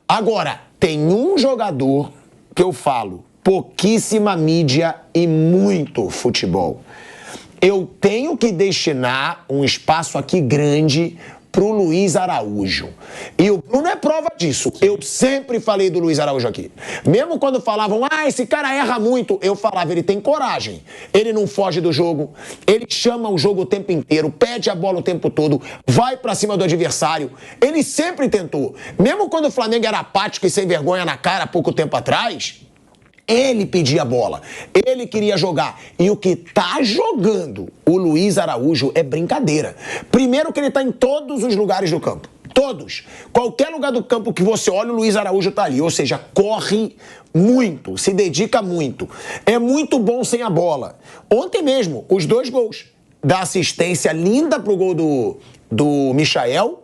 Agora, tem um jogador que eu falo, pouquíssima mídia e muito futebol. Eu tenho que destinar um espaço aqui grande pro Luiz Araújo. E o Bruno é prova disso. Eu sempre falei do Luiz Araújo aqui. Mesmo quando falavam, esse cara erra muito, eu falava, ele tem coragem. Ele não foge do jogo, ele chama o jogo o tempo inteiro, pede a bola o tempo todo, vai pra cima do adversário. Ele sempre tentou. Mesmo quando o Flamengo era apático e sem vergonha na cara há pouco tempo atrás, ele pedia a bola, ele queria jogar. E o que tá jogando o Luiz Araújo é brincadeira. Primeiro que ele tá em todos os lugares do campo. Todos. Qualquer lugar do campo que você olha, o Luiz Araújo tá ali. Ou seja, corre muito, se dedica muito. É muito bom sem a bola. Ontem mesmo, os 2 gols. Da assistência linda pro gol do Michael.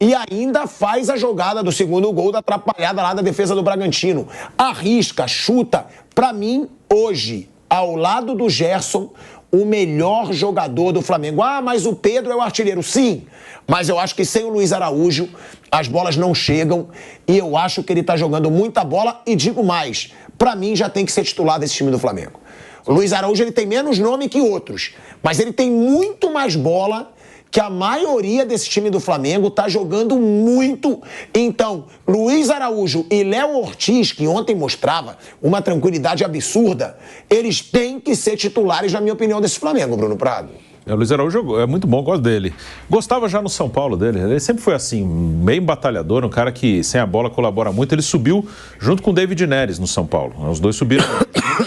E ainda faz a jogada do segundo gol da atrapalhada lá da defesa do Bragantino. Arrisca, chuta. Pra mim, hoje, ao lado do Gerson, o melhor jogador do Flamengo. Mas o Pedro é o artilheiro. Sim, mas eu acho que sem o Luiz Araújo, as bolas não chegam. E eu acho que ele tá jogando muita bola. E digo mais, pra mim já tem que ser titular desse time do Flamengo. O Luiz Araújo, ele tem menos nome que outros, mas ele tem muito mais bola que a maioria desse time do Flamengo tá jogando muito. Então, Luiz Araújo e Léo Ortiz, que ontem mostrava uma tranquilidade absurda, eles têm que ser titulares, na minha opinião, desse Flamengo, Bruno Prado. O Luiz Araújo é muito bom, gosto dele. Gostava já no São Paulo dele, ele sempre foi assim, bem batalhador, um cara que sem a bola colabora muito. Ele subiu junto com o David Neres no São Paulo. Os dois subiram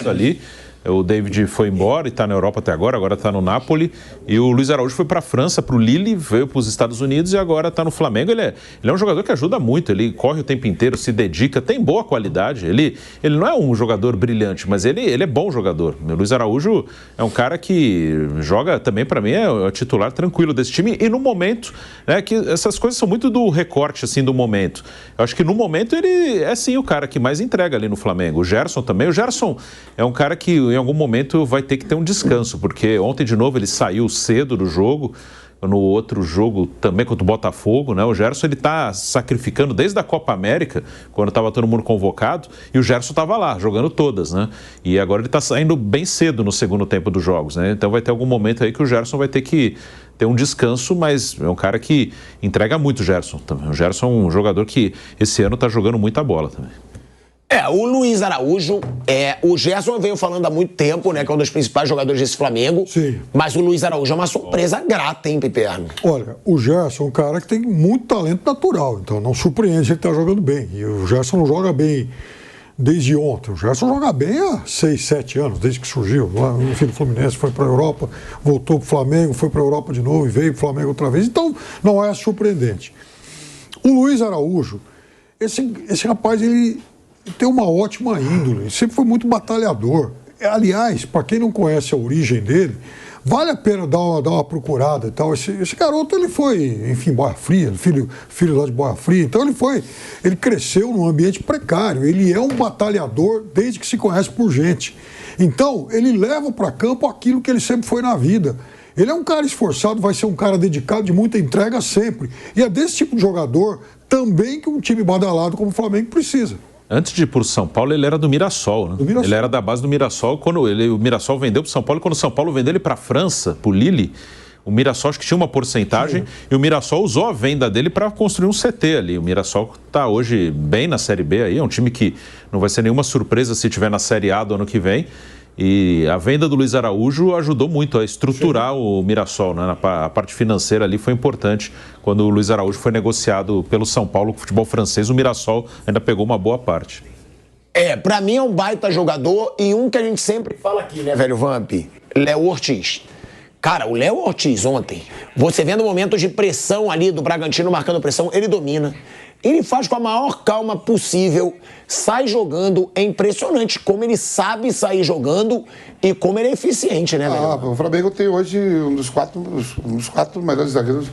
ali. O David foi embora e está na Europa até agora está no Napoli. E o Luiz Araújo foi para a França, para o Lille, veio para os Estados Unidos e agora está no Flamengo. Ele é um jogador que ajuda muito, ele corre o tempo inteiro, se dedica, tem boa qualidade. Ele não é um jogador brilhante, mas ele é bom jogador. O Luiz Araújo é um cara que joga também, para mim, é o titular tranquilo desse time. E no momento, né, que essas coisas são muito do recorte, assim, do momento. Eu acho que no momento ele é, sim, o cara que mais entrega ali no Flamengo. O Gerson também. O Gerson é um cara que em algum momento vai ter que ter um descanso, porque ontem de novo ele saiu cedo do jogo, no outro jogo também contra o Botafogo, né? O Gerson ele tá sacrificando desde a Copa América, quando estava todo mundo convocado, e o Gerson estava lá, jogando todas, né? E agora ele está saindo bem cedo no segundo tempo dos jogos, né? Então vai ter algum momento aí que o Gerson vai ter que ter um descanso, mas é um cara que entrega muito, o Gerson também. O Gerson é um jogador que esse ano está jogando muita bola também. O Luiz Araújo, o Gerson veio falando há muito tempo, né, que é um dos principais jogadores desse Flamengo. Sim. Mas o Luiz Araújo é uma surpresa grata, hein, Piperno? Olha, o Gerson é um cara que tem muito talento natural, então não surpreende ele estar jogando bem. E o Gerson não joga bem desde ontem. O Gerson joga bem há 6, 7 anos, desde que surgiu. Lá no fim do Fluminense, foi para a Europa, voltou para o Flamengo, foi para a Europa de novo e veio para o Flamengo outra vez. Então, não é surpreendente. O Luiz Araújo, esse rapaz, ele tem uma ótima índole, sempre foi muito batalhador. Aliás, para quem não conhece a origem dele, vale a pena dar uma procurada e tal. Esse garoto, ele foi, enfim, Boia Fria, filho lá de Boia Fria. Então ele cresceu num ambiente precário. Ele é um batalhador desde que se conhece por gente. Então, ele leva para campo aquilo que ele sempre foi na vida. Ele é um cara esforçado, vai ser um cara dedicado, de muita entrega sempre. E é desse tipo de jogador também que um time badalado como o Flamengo precisa. Antes de ir para o São Paulo, ele era do Mirassol, né? Ele era da base do Mirassol. O Mirassol vendeu para o São Paulo, quando o São Paulo vendeu ele para a França, para o Lille, o Mirassol acho que tinha uma porcentagem, e o Mirassol usou a venda dele para construir um CT ali. O Mirassol está hoje bem na Série B aí, é um time que não vai ser nenhuma surpresa se estiver na Série A do ano que vem. E a venda do Luiz Araújo ajudou muito a estruturar o Mirassol, né? A parte financeira ali foi importante. Quando o Luiz Araújo foi negociado pelo São Paulo com o futebol francês, o Mirassol ainda pegou uma boa parte. Pra mim é um baita jogador e um que a gente sempre fala aqui, né, velho Vamp? Léo Ortiz. Cara, o Léo Ortiz ontem, você vendo momentos de pressão ali do Bragantino marcando pressão, ele domina. Ele faz com a maior calma possível, sai jogando, é impressionante como ele sabe sair jogando e como ele é eficiente, né, velho? O Flamengo tem hoje um dos quatro melhores zagueiros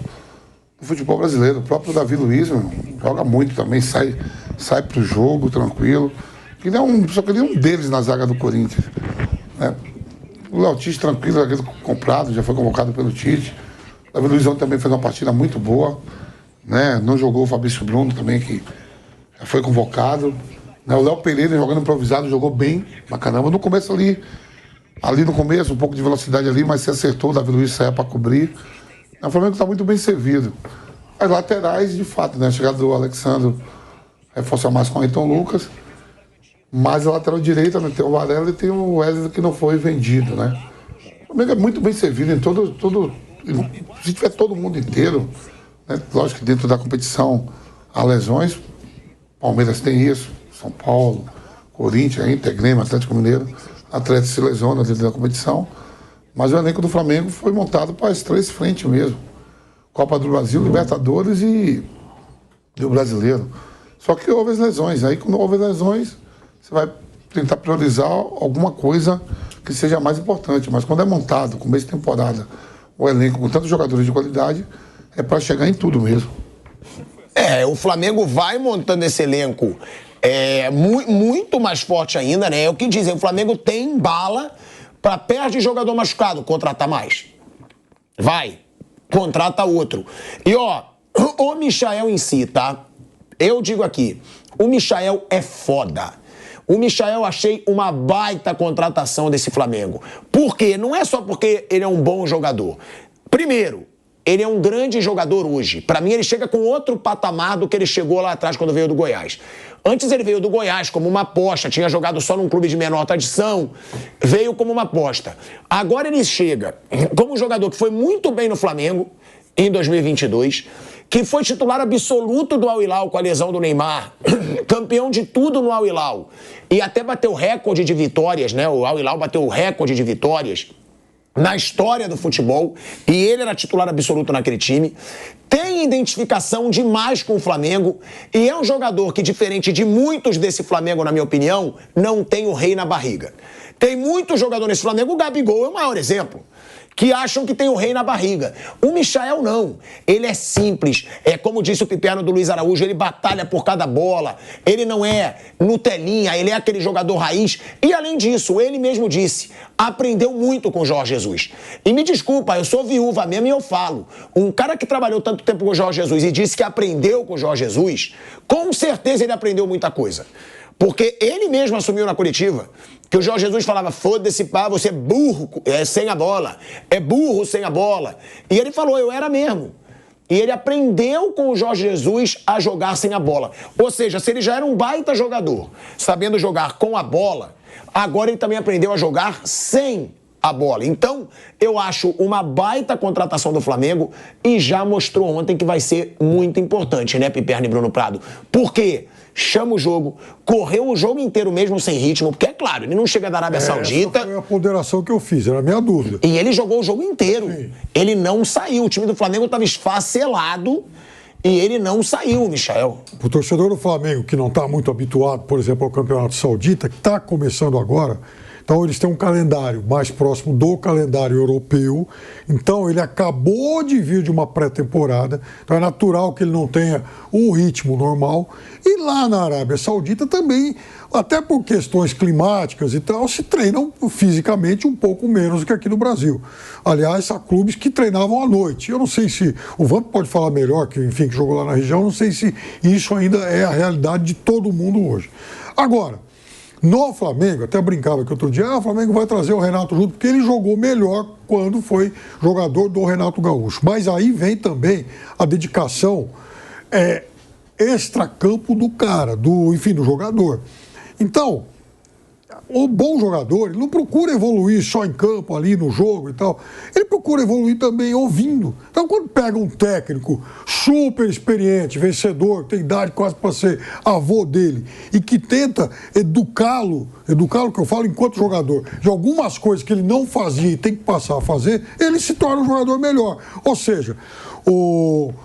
do futebol brasileiro. O próprio Davi Luiz, joga muito também, sai pro jogo tranquilo. Só que ele é um deles na zaga do Corinthians, né? O Léo Ortiz tranquilo, zagueiro comprado, já foi convocado pelo Tite. O Davi Luizão também fez uma partida muito boa, né? Não jogou o Fabrício Bruno também, que já foi convocado. Né? O Léo Pereira jogando improvisado, jogou bem pra caramba. No começo ali no começo, um pouco de velocidade ali, mas se acertou, o Davi Luiz saia para cobrir. O Flamengo está muito bem servido. As laterais, de fato, né? A chegada do Alexandre reforça mais com o Ayrton Lucas. Mas a lateral direita, né? Tem o Varela e tem o Wesley que não foi vendido, né? O Flamengo é muito bem servido em todo. Se tiver todo mundo inteiro, né? Lógico que dentro da competição há lesões. Palmeiras tem isso, São Paulo, Corinthians, Inter, Grêmio, Atlético Mineiro. Atletas se lesionam dentro da competição, mas o elenco do Flamengo foi montado para as 3 frentes mesmo. Copa do Brasil, Libertadores e o Brasileiro. Só que houve as lesões. Aí, quando houve as lesões, você vai tentar priorizar alguma coisa que seja mais importante. Mas quando é montado, começo de temporada, o elenco com tantos jogadores de qualidade, é para chegar em tudo mesmo. O Flamengo vai montando esse elenco muito mais forte ainda, né? É o que dizem, o Flamengo tem bala para perto de jogador machucado, contratar mais. Vai, contrata outro. E o Michael em si, tá? Eu digo aqui, o Michael é foda. O Michael achei uma baita contratação desse Flamengo. Por quê? Não é só porque ele é um bom jogador. Primeiro, ele é um grande jogador hoje. Pra mim, ele chega com outro patamar do que ele chegou lá atrás quando veio do Goiás. Antes ele veio do Goiás como uma aposta, tinha jogado só num clube de menor tradição, veio como uma aposta. Agora ele chega como um jogador que foi muito bem no Flamengo em 2022, que foi titular absoluto do Al Hilal com a lesão do Neymar, campeão de tudo no Al Hilal, e até bateu recorde de vitórias, né? O Al Hilal bateu o recorde de vitórias na história do futebol, e ele era titular absoluto naquele time, tem identificação demais com o Flamengo, e é um jogador que, diferente de muitos desse Flamengo, na minha opinião, não tem o rei na barriga. Tem muito jogador nesse Flamengo, o Gabigol é o maior exemplo, que acham que tem o rei na barriga. O Michael não. Ele é simples. É como disse o Piperno do Luiz Araújo, ele batalha por cada bola. Ele não é Nutelinha, ele é aquele jogador raiz. E além disso, ele mesmo disse, aprendeu muito com o Jorge Jesus. E me desculpa, eu sou viúva mesmo e eu falo. Um cara que trabalhou tanto tempo com o Jorge Jesus e disse que aprendeu com o Jorge Jesus, com certeza ele aprendeu muita coisa. Porque ele mesmo assumiu na coletiva que o Jorge Jesus falava, foda-se pá, você é burro sem a bola, é burro sem a bola. E ele falou, eu era mesmo. E ele aprendeu com o Jorge Jesus a jogar sem a bola. Ou seja, se ele já era um baita jogador, sabendo jogar com a bola, agora ele também aprendeu a jogar sem a bola. Então, eu acho uma baita contratação do Flamengo e já mostrou ontem que vai ser muito importante, né, Piperno e Bruno Prado? Por quê? Chama o jogo, correu o jogo inteiro mesmo sem ritmo, porque é claro, ele não chega da Arábia Saudita. Essa foi a ponderação que eu fiz, era a minha dúvida. E ele jogou o jogo inteiro. Sim. Ele não saiu, o time do Flamengo estava esfacelado e ele não saiu, Michael. O torcedor do Flamengo, que não está muito habituado, por exemplo, ao Campeonato Saudita, que está começando agora, então eles têm um calendário mais próximo do calendário europeu, então ele acabou de vir de uma pré-temporada, então é natural que ele não tenha o ritmo normal, e lá na Arábia Saudita também, até por questões climáticas e tal, se treinam fisicamente um pouco menos do que aqui no Brasil. Aliás, há clubes que treinavam à noite. Eu não sei se, o Vamp pode falar melhor, que enfim, que jogou lá na região, não sei se isso ainda é a realidade de todo mundo hoje. Agora, no Flamengo, até brincava que outro dia, o Flamengo vai trazer o Renato junto, porque ele jogou melhor quando foi jogador do Renato Gaúcho. Mas aí vem também a dedicação extracampo do cara, do jogador. Então, o bom jogador, ele não procura evoluir só em campo, ali no jogo e tal. Ele procura evoluir também ouvindo. Então, quando pega um técnico super experiente, vencedor, tem idade quase para ser avô dele, e que tenta educá-lo que eu falo enquanto jogador, de algumas coisas que ele não fazia e tem que passar a fazer, ele se torna um jogador melhor. Ou seja,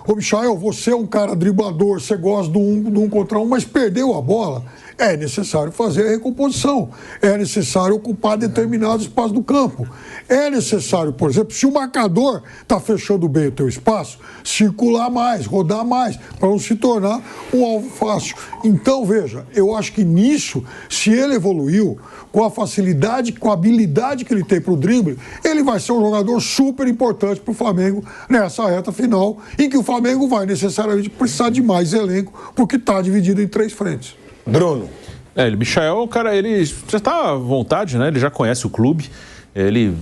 Michael, você é um cara driblador, você gosta do um contra um, mas perdeu a bola. é necessário fazer a recomposição, é necessário ocupar determinados espaços do campo. É necessário, por exemplo, se o marcador está fechando bem o teu espaço, circular mais, rodar mais, para não se tornar um alvo fácil. Então, veja, eu acho que nisso, se ele evoluiu, com a facilidade, com a habilidade que ele tem para o drible, ele vai ser um jogador super importante para o Flamengo nessa reta final, em que o Flamengo vai necessariamente precisar de mais elenco, porque está dividido em 3 frentes. Bruno. O Michael, cara, ele já está à vontade, né? Ele já conhece o clube. Ele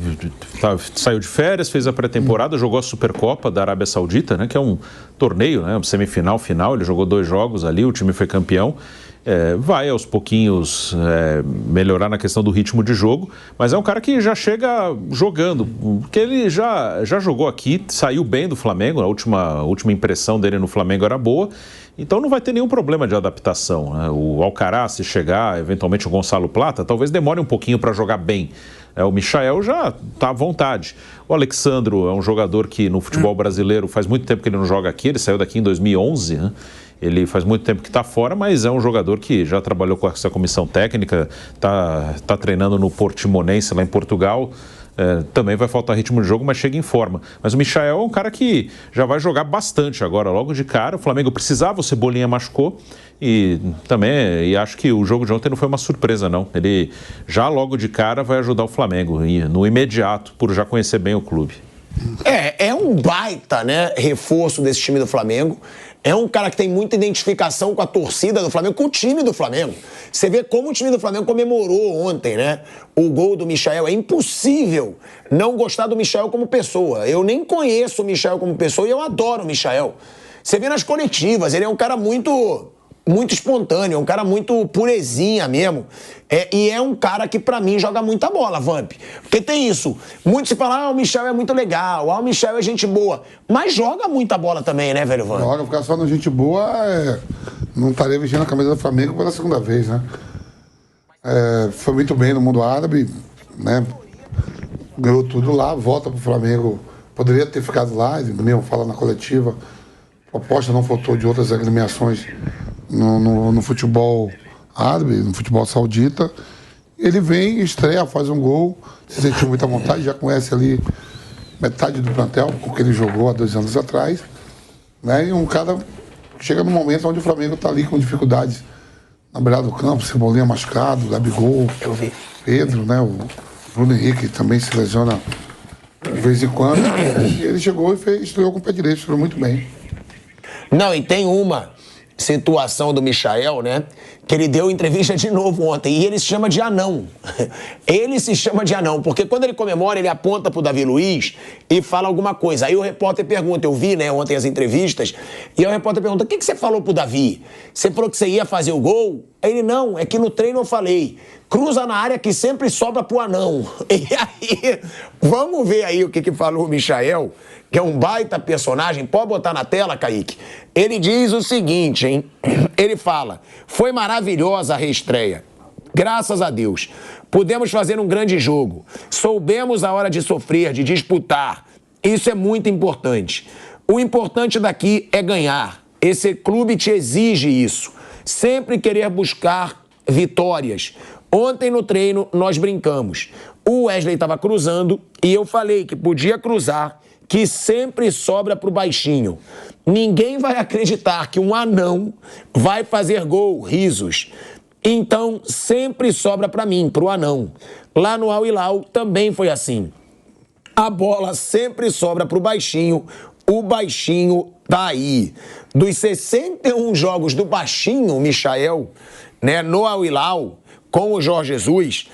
saiu de férias, fez a pré-temporada, jogou a Supercopa da Arábia Saudita, né? Que é um torneio, né? Um semifinal, final. Ele jogou 2 jogos ali, o time foi campeão. Vai aos pouquinhos melhorar na questão do ritmo de jogo, mas é um cara que já chega jogando, porque ele já jogou aqui, saiu bem do Flamengo, a última impressão dele no Flamengo era boa, então não vai ter nenhum problema de adaptação, né? O Alcaraz, se chegar, eventualmente o Gonçalo Plata, talvez demore um pouquinho para jogar bem. O Michael já está à vontade. O Alexandro é um jogador que no futebol brasileiro faz muito tempo que ele não joga aqui, ele saiu daqui em 2011, né? Ele faz muito tempo que está fora, mas é um jogador que já trabalhou com essa comissão técnica, está treinando no Portimonense lá em Portugal. Também vai faltar ritmo de jogo, mas chega em forma. Mas o Michael é um cara que já vai jogar bastante agora, logo de cara. O Flamengo precisava, o Cebolinha machucou. E acho que o jogo de ontem não foi uma surpresa, não. Ele já logo de cara vai ajudar o Flamengo, no imediato, por já conhecer bem o clube. É um baita, né, reforço desse time do Flamengo. É um cara que tem muita identificação com a torcida do Flamengo, com o time do Flamengo. Você vê como o time do Flamengo comemorou ontem, né? O gol do Michael. É impossível não gostar do Michael como pessoa. Eu nem conheço o Michael como pessoa e eu adoro o Michael. Você vê nas coletivas, ele é um cara muito espontâneo, é um cara muito purezinha mesmo. E é um cara que, pra mim, joga muita bola, Vamp. Porque tem isso. Muitos se falam, o Michel é muito legal, o Michel é gente boa. Mas joga muita bola também, né, velho Vamp? Joga, ficar só no gente boa, não estaria vestindo a camisa do Flamengo pela segunda vez, né? Foi muito bem no mundo árabe, né? Ganhou tudo lá, volta pro Flamengo. Poderia ter ficado lá, ele mesmo fala na coletiva. A proposta não faltou de outras agremiações no futebol árabe, no futebol saudita. Ele vem, estreia, faz um gol, se sentiu muita vontade, já conhece ali metade do plantel com que ele jogou há 2 anos atrás, né? E um cara chega num momento onde o Flamengo está ali com dificuldades na beirada do campo, Cebolinha machucado, Gabigol, Pedro, né? O Bruno Henrique também se lesiona de vez em quando. E ele chegou e estreou com o pé direito, estreou muito bem. Não, e tem uma situação do Michael, né? Que ele deu entrevista de novo ontem e ele se chama de anão. Ele se chama de anão, porque quando ele comemora, ele aponta pro Davi Luiz e fala alguma coisa. Aí o repórter pergunta, eu vi, né, ontem as entrevistas, e aí o repórter pergunta, o que você falou pro Davi? Você falou que você ia fazer o gol? Aí ele, não, é que no treino eu falei, cruza na área que sempre sobra pro anão. E aí, vamos ver aí o que falou o Michael, que é um baita personagem, pode botar na tela, Kaique. Ele diz o seguinte, hein? Ele fala, foi maravilhosa a reestreia, graças a Deus. Pudemos fazer um grande jogo, soubemos a hora de sofrer, de disputar. Isso é muito importante. O importante daqui é ganhar. Esse clube te exige isso. Sempre querer buscar vitórias. Ontem no treino nós brincamos. O Wesley estava cruzando e eu falei que podia cruzar, que sempre sobra pro baixinho. Ninguém vai acreditar que um anão vai fazer gol, risos. Então, sempre sobra pra mim, pro anão. Lá no Al Hilal também foi assim. A bola sempre sobra pro baixinho, o baixinho tá aí. Dos 61 jogos do baixinho, Michael, né, no Al Hilal, com o Jorge Jesus,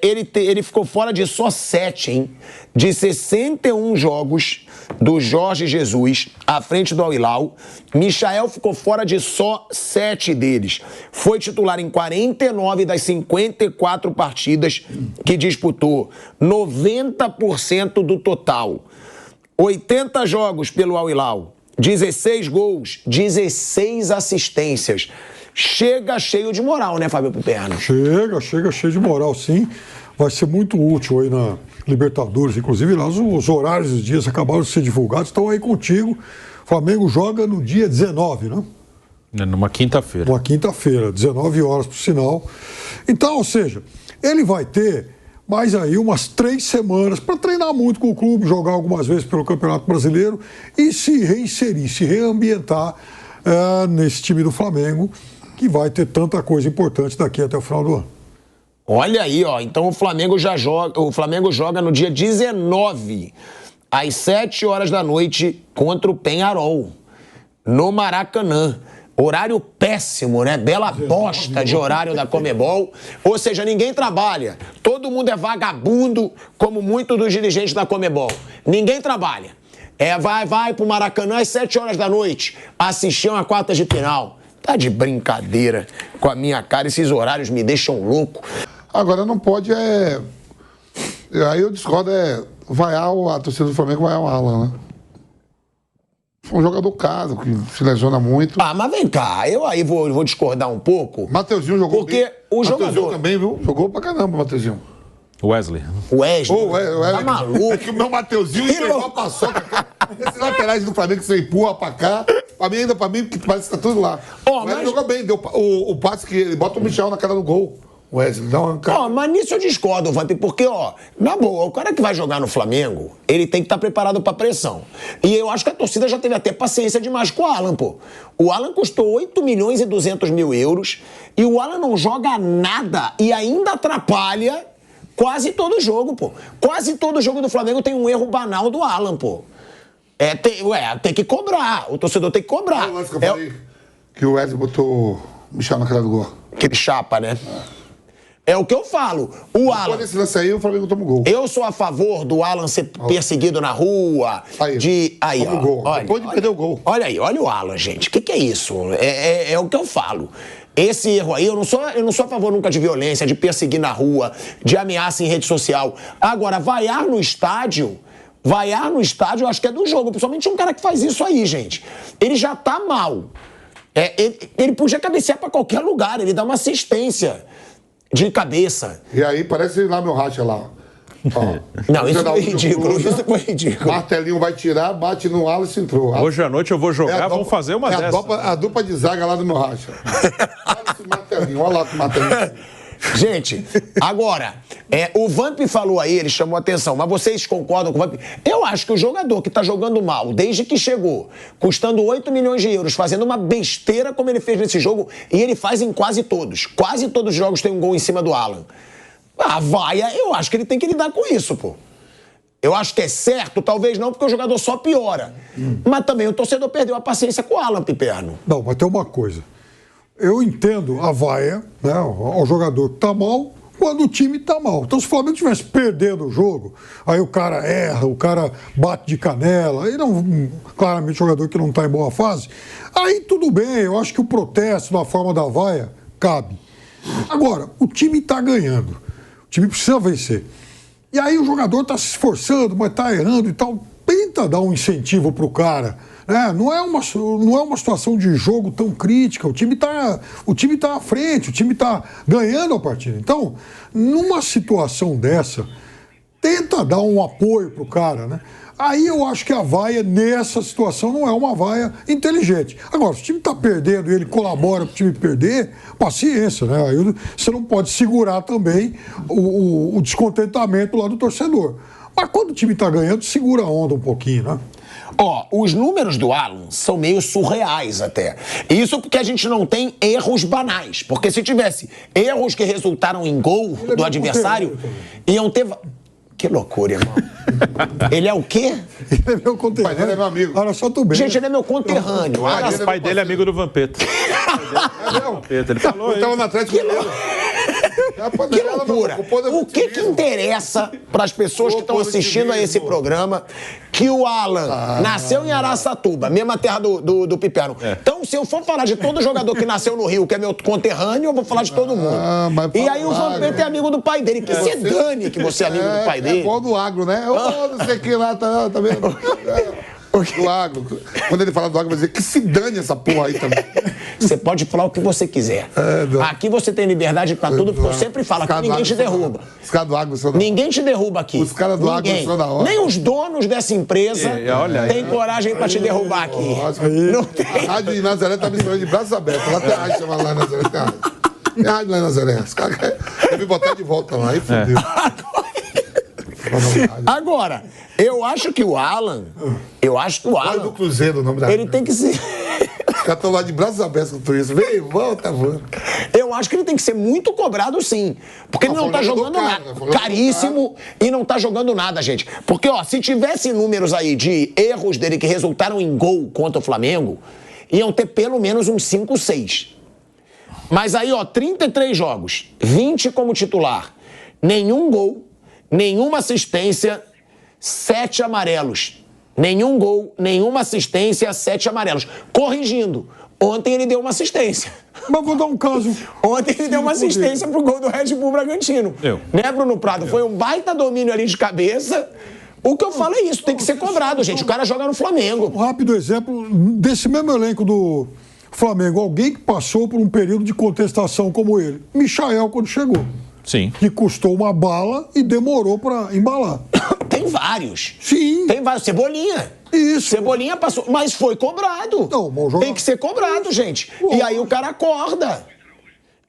ele ficou fora de só 7, hein? De 61 jogos do Jorge Jesus à frente do Al Hilal, Michael ficou fora de só 7 deles. Foi titular em 49 das 54 partidas que disputou, 90% do total. 80 jogos pelo Al Hilal, 16 gols, 16 assistências. Chega cheio de moral, né, Fábio Piperno? Chega cheio de moral, sim. Vai ser muito útil aí na Libertadores. Inclusive, lá os horários dos dias acabaram de ser divulgados, estão aí contigo. O Flamengo joga no dia 19, né? Numa quinta-feira. Uma quinta-feira, 19 horas por sinal. Então, ou seja, ele vai ter mais aí umas 3 semanas para treinar muito com o clube, jogar algumas vezes pelo Campeonato Brasileiro e se reinserir, se reambientar nesse time do Flamengo, que vai ter tanta coisa importante daqui até o final do ano. Olha aí, ó. Então o Flamengo joga no dia 19, às 7 horas da noite, contra o Peñarol, no Maracanã. Horário péssimo, né? Bela bosta de horário da Conmebol. Ou seja, ninguém trabalha. Todo mundo é vagabundo, como muitos dos dirigentes da Conmebol. Ninguém trabalha. Vai pro Maracanã às 7 horas da noite, assistir uma quarta de final. Tá de brincadeira com a minha cara. Esses horários me deixam louco. Agora não pode Aí eu discordo, vaiar a torcida do Flamengo, vaiar o Alan, né? Um jogador caro, que se lesiona muito. Ah, mas vem cá, eu aí vou discordar um pouco. Mateuzinho jogou porque bem. O Mateuzinho jogador também, viu? Jogou pra caramba, Mateuzinho. Wesley. Tá maluco? É que o meu Mateuzinho entregou a paçoca. Esses laterais do Flamengo que você empurra pra cá, pra mim, que parece que tá tudo lá. Mas jogou bem, deu o passe que ele bota o Michel na cara do gol. Wesley, dá uma cara. Mas nisso eu discordo, Vamp, porque, na boa, o cara que vai jogar no Flamengo, ele tem que estar preparado pra pressão. E eu acho que a torcida já teve até paciência demais com o Alan, pô. O Alan custou 8 milhões e 200 mil euros e o Alan não joga nada e ainda atrapalha quase todo jogo, pô. Quase todo jogo do Flamengo tem um erro banal do Alan, pô. Tem que cobrar. O torcedor tem que cobrar. Olha o lance que eu falei, que o Wesley botou o Michel na cara do gol. Aquele chapa, né? É o que eu falo. O Alan. Quando esse lance aí, o Flamengo toma o gol. Eu sou a favor do Alan ser perseguido na rua. Aí, toma o gol. Olha, depois de perder o gol. Olha aí, olha o Alan, gente. O que é isso? É o que eu falo. Esse erro aí, eu não sou a favor nunca de violência, de perseguir na rua, de ameaça em rede social. Agora, vaiar no estádio, eu acho que é do jogo. Principalmente um cara que faz isso aí, gente. Ele já tá mal. Ele podia cabecear pra qualquer lugar, ele dá uma assistência de cabeça. E aí parece lá meu racha lá. Não, isso foi ridículo. Isso foi ridículo. Martelinho vai tirar, bate no Alisson e entrou. Hoje à noite eu vou jogar, vamos fazer uma dessa. A dupla de zaga lá do meu racha. Alisson e Martelinho, olha lá com o Martelinho. Gente, agora, o Vamp falou aí, ele chamou a atenção, mas vocês concordam com o Vamp? Eu acho que o jogador que tá jogando mal, desde que chegou, custando 8 milhões de euros, fazendo uma besteira como ele fez nesse jogo, e ele faz em quase todos os jogos tem um gol em cima do Alan. Eu acho que ele tem que lidar com isso, pô. Eu acho que é certo, talvez não, porque o jogador só piora. Mas também o torcedor perdeu a paciência com o Alan, Piperno. Não, mas tem uma coisa. Eu entendo a vaia, né, ao jogador que tá mal, quando o time tá mal. Então, se o Flamengo estivesse perdendo o jogo, aí o cara erra, o cara bate de canela, aí não, claramente jogador que não tá em boa fase, aí tudo bem, eu acho que o protesto na forma da vaia cabe. Agora, o time tá ganhando, o time precisa vencer. E aí o jogador tá se esforçando, mas tá errando e tal, tenta dar um incentivo pro cara. Não é uma situação de jogo tão crítica, o time tá à frente, o time tá ganhando a partida. Então, numa situação dessa, tenta dar um apoio pro cara, né? Aí eu acho que a vaia, nessa situação, não é uma vaia inteligente. Agora, se o time tá perdendo e ele colabora pro time perder, paciência, né? Aí você não pode segurar também o descontentamento lá do torcedor. Mas quando o time tá ganhando, segura a onda um pouquinho, né? Os números do Alan são meio surreais até. Isso porque a gente não tem erros banais. Porque se tivesse erros que resultaram em gol do adversário, iam ter... Que loucura, irmão. Ele é o quê? Ele é meu conterrâneo. O pai dele é meu amigo. Olha só, tudo bem. Gente, ele é meu conterrâneo. O pai dele é amigo do Vampeta. Ele falou ele tava no Atlético Mineiro. Que loucura! O que interessa para as pessoas que estão assistindo a esse programa que o Alan nasceu em Araçatuba, mesma terra do Piperno. Então, se eu for falar de todo jogador que nasceu no Rio, que é meu conterrâneo, eu vou falar de todo mundo. E aí o Vampeta é amigo do pai dele. Que se dane que você é amigo do pai dele. É igual do agro, né? Não sei o que lá, tá vendo? Do agro. Quando ele fala do agro, vai dizer que se dane essa porra aí também. Você pode falar o que você quiser. Aqui você tem liberdade pra tudo, porque eu sempre falo, aqui ninguém te derruba. Os caras do Agro são da hora. Ninguém te derruba aqui. Os caras do Agro são da hora. Nem os donos dessa empresa olha aí. têm coragem pra te derrubar aqui. Não tem. A rádio de Nazaré tá me esperando de braços abertos. Lá tem a rádio chamada lá em Nazaré. Tem a rádio lá em Nazaré. Os caras querem me botar de volta lá. Aí fodeu. Agora, eu acho que o Alan... Olha do Cruzeiro o nome da Ele tem que ser... Os caras estão lá de braços abertos com tudo isso. Vem, volta, mano. Eu acho que ele tem que ser muito cobrado, sim. Porque ele não tá jogando nada. Caríssimo e não tá jogando nada, gente. Porque, ó, se tivesse números aí de erros dele que resultaram em gol contra o Flamengo, iam ter pelo menos uns 5, 6. Mas aí, ó, 33 jogos, 20 como titular, nenhum gol, nenhuma assistência, 7 amarelos. Nenhum gol, nenhuma assistência, 7 amarelos. Corrigindo, ontem ele deu uma assistência. Mas vou dar um caso. Ontem ele deu uma assistência pro gol do Red Bull Bragantino. Né, Bruno Prado? Foi um baita domínio ali de cabeça. O que eu falo é isso, tem que ser cobrado, gente. O cara joga no Flamengo. Um rápido exemplo desse mesmo elenco do Flamengo. Alguém que passou por um período de contestação como ele. Michael, quando chegou. Sim. Que custou uma bala e demorou para embalar. Tem vários. Sim. Tem vários. Cebolinha. Isso. Cebolinha passou, mas foi cobrado. Não, bom jogador. Tem que ser cobrado, gente. E aí o cara acorda.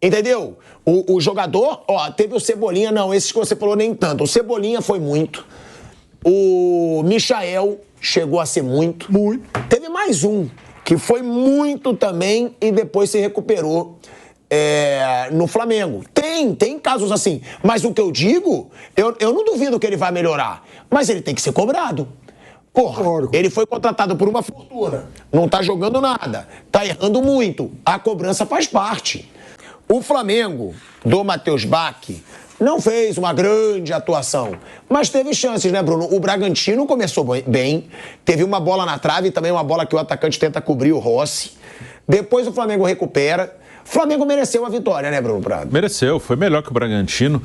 Entendeu? O jogador, ó, teve o Cebolinha, não, esses que você falou nem tanto. O Cebolinha foi muito. O Michael chegou a ser muito. Muito. Teve mais um, que foi muito também e depois se recuperou no Flamengo. Tem casos assim. Mas o que eu digo, eu não duvido que ele vai melhorar. Mas ele tem que ser cobrado. Porra, ele foi contratado por uma fortuna. Não tá jogando nada. Tá errando muito. A cobrança faz parte. O Flamengo, do Matheus Bach, não fez uma grande atuação, mas teve chances, né, Bruno? O Bragantino começou bem, teve uma bola na trave e também uma bola que o atacante tenta cobrir, o Rossi. Depois o Flamengo recupera. O Flamengo mereceu a vitória, né, Bruno Prado? Mereceu, foi melhor que o Bragantino.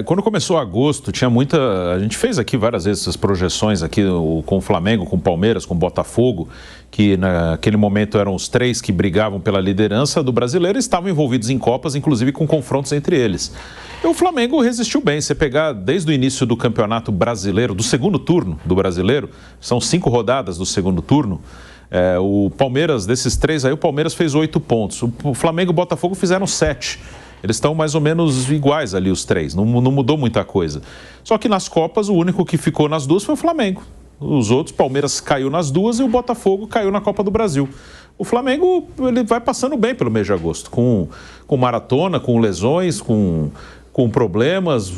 Quando começou agosto, tinha muita... A gente fez aqui várias vezes essas projeções aqui com o Flamengo, com o Palmeiras, com o Botafogo, que naquele momento eram os 3 que brigavam pela liderança do brasileiro e estavam envolvidos em Copas, inclusive com confrontos entre eles. E o Flamengo resistiu bem. Você pegar desde o início do Campeonato Brasileiro, do segundo turno do Brasileiro, são 5 rodadas do segundo turno, o Palmeiras, desses 3 aí, o Palmeiras fez 8 pontos. O Flamengo e o Botafogo fizeram 7. Eles estão mais ou menos iguais ali, os 3. Não mudou muita coisa. Só que nas Copas, o único que ficou nas 2 foi o Flamengo. Os outros, Palmeiras caiu nas 2 e o Botafogo caiu na Copa do Brasil. O Flamengo, ele vai passando bem pelo mês de agosto, com maratona, com lesões, com problemas,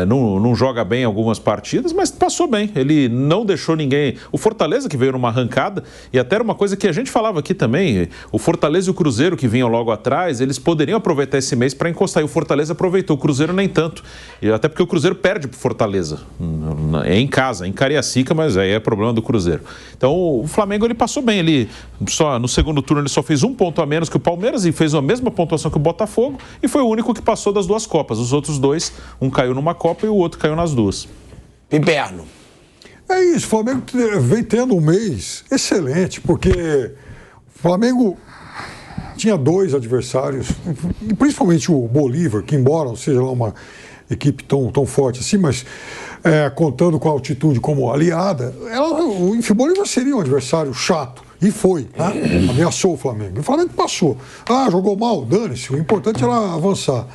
não joga bem algumas partidas, mas passou bem. Ele não deixou ninguém... O Fortaleza, que veio numa arrancada, e até era uma coisa que a gente falava aqui também, o Fortaleza e o Cruzeiro, que vinham logo atrás, eles poderiam aproveitar esse mês para encostar, e o Fortaleza aproveitou, o Cruzeiro nem tanto. E até porque o Cruzeiro perde pro Fortaleza. É em casa, em Cariacica, mas aí é problema do Cruzeiro. Então, o Flamengo, ele passou bem. Ele no segundo turno, ele só fez 1 ponto a menos que o Palmeiras e fez a mesma pontuação que o Botafogo, e foi o único que passou das 2 Copas. Os outros 2, um caiu numa Copa e o outro caiu nas 2. Piperno. É isso, o Flamengo vem tendo um mês excelente, porque o Flamengo tinha 2 adversários, principalmente o Bolívar, que embora não seja lá uma equipe tão forte assim, mas contando com a altitude como aliada, o Bolívar seria um adversário chato. E foi, né? Ameaçou o Flamengo. E o Flamengo passou. Jogou mal, dane-se. O importante era avançar.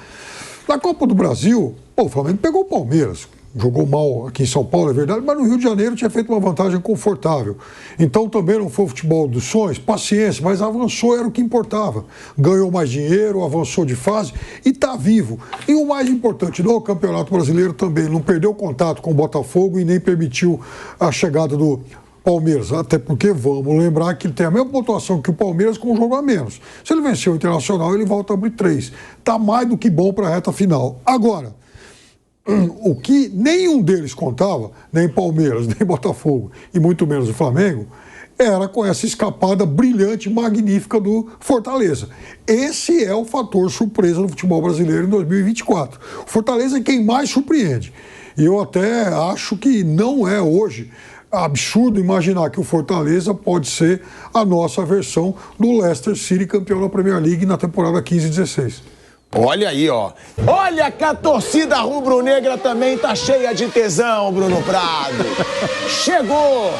Na Copa do Brasil, o Flamengo pegou o Palmeiras. Jogou mal aqui em São Paulo, é verdade, mas no Rio de Janeiro tinha feito uma vantagem confortável. Então também não foi o futebol dos sonhos, paciência, mas avançou, era o que importava. Ganhou mais dinheiro, avançou de fase e está vivo. E o mais importante, no Campeonato Brasileiro também, não perdeu contato com o Botafogo e nem permitiu a chegada do Palmeiras, até porque vamos lembrar que ele tem a mesma pontuação que o Palmeiras com um jogo a menos. Se ele vencer o Internacional, ele volta a abrir 3. Está mais do que bom para a reta final. Agora, o que nenhum deles contava, nem Palmeiras, nem Botafogo, e muito menos o Flamengo, era com essa escapada brilhante, magnífica do Fortaleza. Esse é o fator surpresa no futebol brasileiro em 2024. O Fortaleza é quem mais surpreende. E eu até acho que não é hoje absurdo imaginar que o Fortaleza pode ser a nossa versão do Leicester City campeão da Premier League na temporada 15-16. Olha aí, ó. Olha que a torcida rubro-negra também tá cheia de tesão, Bruno Prado. Chegou!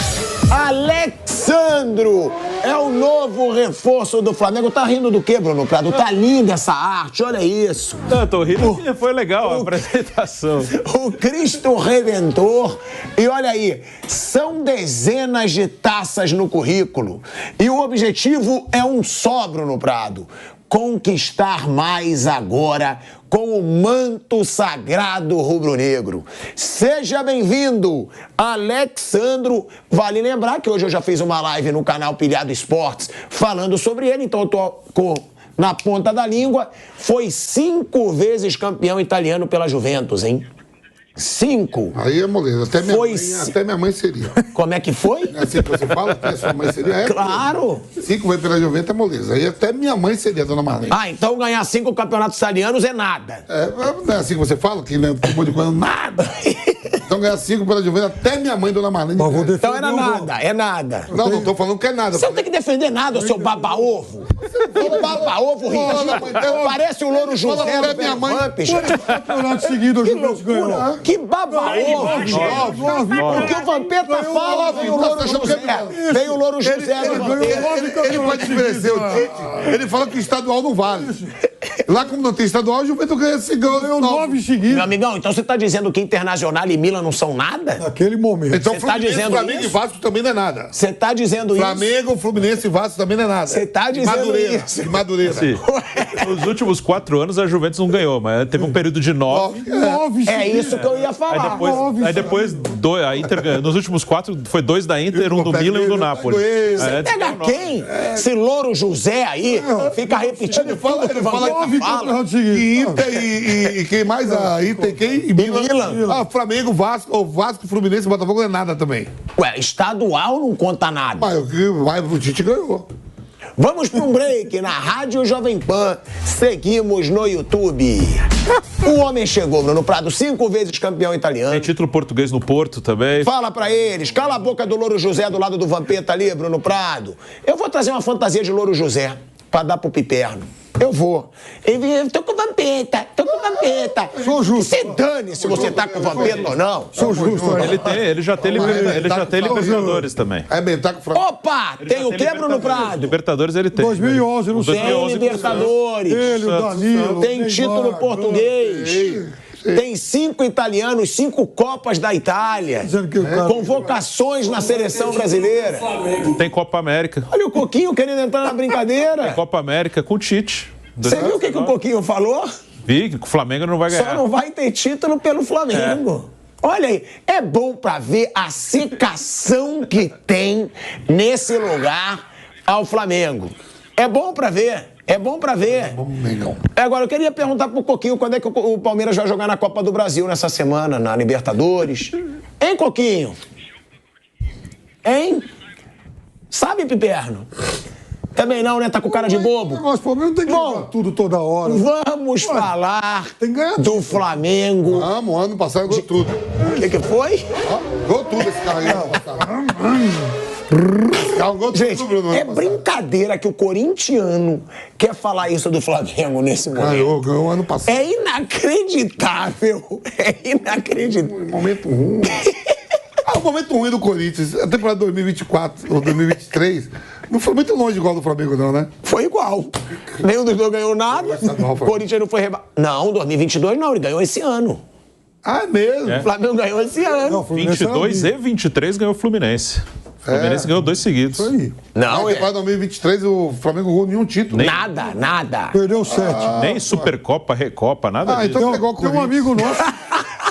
Alexandro é o novo reforço do Flamengo. Tá rindo do quê, Bruno Prado? Tá linda essa arte, olha isso. Não, tô rindo porque foi legal a apresentação. O Cristo Redentor. E olha aí, são dezenas de taças no currículo. E o objetivo é um só, Bruno Prado. Conquistar mais agora com o manto sagrado rubro-negro. Seja bem-vindo, Alexandro. Vale lembrar que hoje eu já fiz uma live no canal Pilhado Esportes falando sobre ele, então eu tô na ponta da língua. Foi 5 vezes campeão italiano pela Juventus, hein? 5. Aí é moleza. Até minha mãe seria. Como é que foi? É assim que você fala? Até sua mãe seria? É, Claro. 5 vezes pela Juventus é moleza. Aí até minha mãe seria, dona Marlene. Ah, então ganhar 5 campeonatos italianos é nada. Não é assim que você fala? Que não tem um monte de coisa, nada. Então ganhar 5 pela Juventus, até minha mãe, dona Marlene. Então era nada, é nada. Não tô falando que é nada. Você não tem que defender nada, seu baba-ovo. Que baba-ovo ridículo. Parece o Louro José até minha mãe. Campeonato seguido, a Juventus ganhou. Que baba-ovo. O que o Vampeta fala, vem o Louro José. Vem o Louro José do Vampeta. Ele pode desmerecer o Tite. Ele fala que o estadual não vale. Lá como não tem estadual, o Juventus ganhou 9 seguidos. Meu amigão, então você tá dizendo que Internacional e Milan não são nada? Naquele momento. Então Você tá dizendo Flamengo isso? e Vasco também não é nada. Você tá dizendo isso? Flamengo, Fluminense e Vasco também não é nada. Você tá dizendo Madureira, isso? de Madureira. Sim. Nos últimos 4 anos a Juventus não ganhou, mas teve um período de 9. 9 É seguidos. isso que eu ia Aí falar. depois a Inter ganhou. Nos últimos 4 foi 2 da Inter, um do Milan e um do Napoli. Você pega quem? Esse Louro José aí fica repetindo Ele fala tudo que o Vampeta 9 fala. campeonatos seguidos. E Inter e quem mais? A Inter quem? E Milan. Ah, Flamengo, Vasco, Fluminense e Botafogo não é nada também. Ué, estadual não conta nada. Mas o Tite ganhou. Vamos para um break na Rádio Jovem Pan. Seguimos no YouTube. O homem chegou, Bruno Prado, 5 vezes campeão italiano. Tem título português no Porto também. Fala pra eles, cala a boca do Louro José do lado do Vampeta ali, Bruno Prado. Eu vou trazer uma fantasia de Louro José pra dar pro Piperno. Eu vou. Eu tô com o Vampeta, Sou justo. Você dane se você tá com o Vampeta ou não. Sou justo. Ele já tem Libertadores também. Arrebentar com o Flamengo. Opa, tem o quê, Bruno Prado? Libertadores ele tem. 2011, não sei. Tem 2011 Libertadores. Ele, o Danilo. Tem Neymar, título português. Tem 5 italianos, 5 Copas da Itália. Dizendo que o cara- Convocações na seleção brasileira. Tem Copa América. Olha o Coquinho querendo entrar na brincadeira. Copa América com o Tite. Você viu o que o Coquinho falou? Vi que o Flamengo não vai ganhar. Só não vai ter título pelo Flamengo. Olha aí, é bom pra ver a secação que tem nesse lugar ao Flamengo. É bom pra ver. É bom pra ver. Agora, eu queria perguntar pro Coquinho quando é que o Palmeiras vai jogar na Copa do Brasil nessa semana, na Libertadores. Hein, Coquinho? Hein? Sabe, Piperno? Também não, né? Tá com cara de bobo. Mas o Palmeiras não tem que Bom, ganhar tudo toda hora. Vamos falar tem que ganhar do tudo. Flamengo. Ano passado ganhou tudo. O que foi? Ganhou tudo esse carro aí. Ano passado. Esse carro ganhou Gente, tudo, Bruno. é brincadeira que o corintiano quer falar isso do Flamengo nesse momento. Ganhou ano passado. É inacreditável. É inacreditável. Momento ruim. O momento ruim do Corinthians, a temporada 2024 ou 2023, não foi muito longe igual do Flamengo, não, né? Foi igual. Nenhum dos dois ganhou nada. O Corinthians não foi rebaixado. Não, 2022 não, ele ganhou esse ano. Ah, é mesmo? O Flamengo ganhou esse ano. Não, Fluminense 22 era e 23 ganhou o Fluminense. O Fluminense ganhou 2 seguidos. isso aí. Não, Na temporada 2023 o Flamengo ganhou nenhum título. nada. Perdeu 7. Nem Supercopa, Recopa, nada disso. então tá igual o Tem um Corinthians. amigo nosso.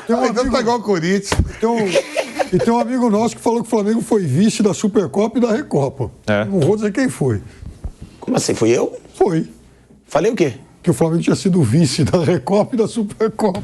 Tem um Então amigo, tá igual o Corinthians. e tem um amigo nosso que falou que o Flamengo foi vice da Supercopa e da Recopa. É. Não vou dizer quem foi. Como assim? Fui eu? Foi. Falei o quê? Que o Flamengo tinha sido vice da Recopa e da Supercopa.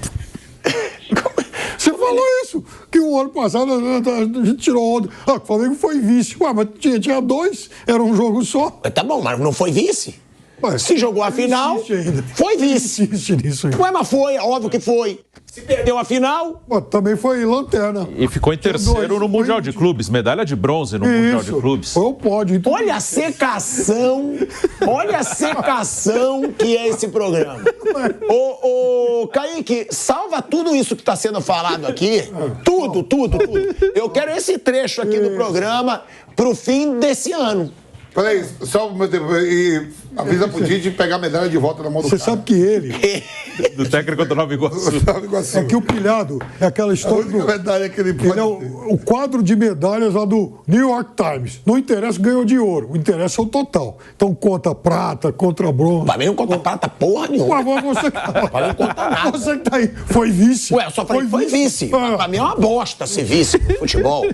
Você falou isso, que o ano passado a gente tirou onda. Ah, o Flamengo foi vice. Ué, mas tinha 2, era um jogo só. Tá bom, mas não foi vice? Mas se jogou a final, ainda. foi vice. Insiste nisso aí. Ué, mas foi, óbvio que foi. Se perdeu a final... Pô, também foi lanterna. E ficou em terceiro no Mundial de Clubes, medalha de bronze no Mundial de Clubes. Foi o pódio. Então... Olha a secação que é esse programa. Ô, Kaique, salva tudo isso que está sendo falado aqui. Tudo. Eu quero esse trecho aqui do programa pro fim desse ano. Peraí, só o meu tempo. E avisa pro Tite pegar a medalha de volta na mão do Você cara. sabe que ele... Do técnico do Nova Iguaçu. É que o pilhado é aquela A história única medalha que ele pode Ele é o quadro de medalhas lá do New York Times. Não interessa ganhou de ouro, o interessa é o total. Então conta prata, contra bronze. Pra mim não conta prata porra nenhuma. Ué, você Pra mim não conta nada. Você que tá aí, foi vice. Ué, eu só falei que foi vice. Ah. Pra mim é uma bosta ser vice no futebol.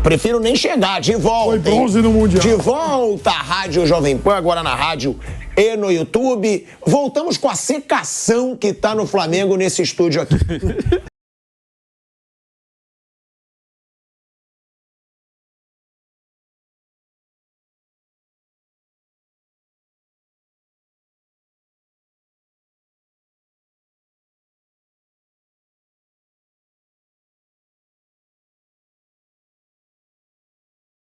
Prefiro nem chegar, de volta. Foi bronze no Mundial. De volta à Rádio Jovem Pan, agora na rádio e no YouTube. Voltamos com a secação que tá no Flamengo nesse estúdio aqui.